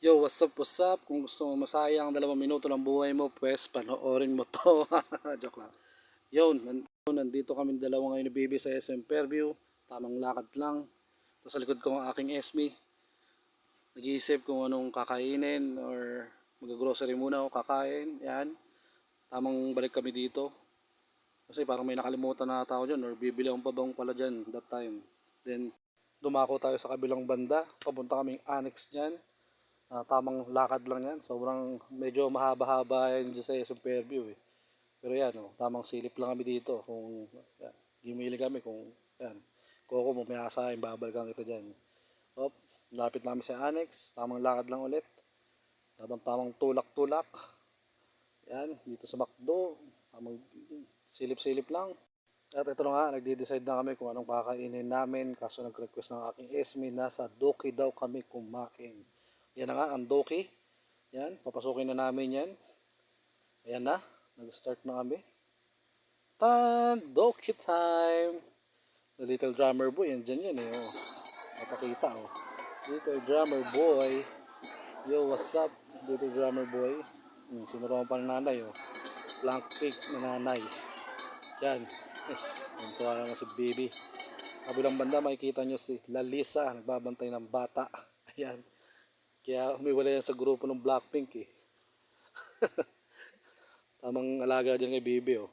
Yo, what's up, what's up? Kung gusto mo masayang 2 minuto ng buhay mo, pues panoorin mo to. Joke lang. Yun, nandito kami dalawa ngayon ni Bibi sa SM Fairview. Tamang lakad lang. Tapos sa likod ko ang aking SB. Nag-iisip kung anong kakainin or mag-grocery muna ako kakain. Yan. Tamang balik kami dito. Kasi parang may nakalimutan na tao dyan or bibili akong pabang pala dyan that time. Then, dumako tayo sa kabilang banda. Papunta kaming annex dyan. Tamang lakad lang yan. Sobrang medyo mahaba-haba yan dyan sa SM Fairview eh. Pero yan, oh, tamang silip lang kami dito. Kung yan, gimili kami kung yan. Kung ako may asahin, babalikan kita dyan. Hop, lapit namin sa annex. Tamang lakad lang ulit. Tamang tulak-tulak. Yan, dito sa McDo. Tamang silip-silip lang. At ito na nga, nagde-decide na kami kung anong kakainin namin. Kaso nag-request ng aking Esme na sa Doki daw kami kumain. Yan na nga, ang Doki. Yan, papasukin na namin yan. Ayan na, nag-start na kami. Doki time! The little drummer boy, yan dyan yan eh. Oh. Napakita oh. Little drummer boy. Yo, what's up, little drummer boy? Sinuruan pa ng nanay oh. Blank pig na nanay. Yan. Ang tuwa naman si Baby. Kabilang banda makikita nyo si Lalisa, nagbabantay ng bata. Ayan. Kaya umiwala yan sa grupo ng Blackpink eh. Tamang alaga dyan kay Baby oh.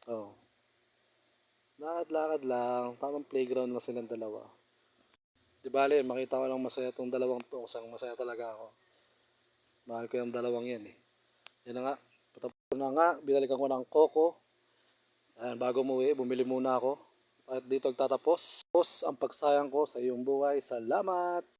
Oh. Lakad-lakad lang. Tamang playground lang silang dalawa. Di bale, makita ko lang masaya tong dalawang to. Kusang masaya talaga ako. Mahal ko yung dalawang yan eh. Yan na nga. Patapos na nga. Binalikan ko ng Coco. Ayan, bago umuwi, bumili muna ako. At dito nagtatapos ang pagsayang ko sa iyong buhay. Salamat!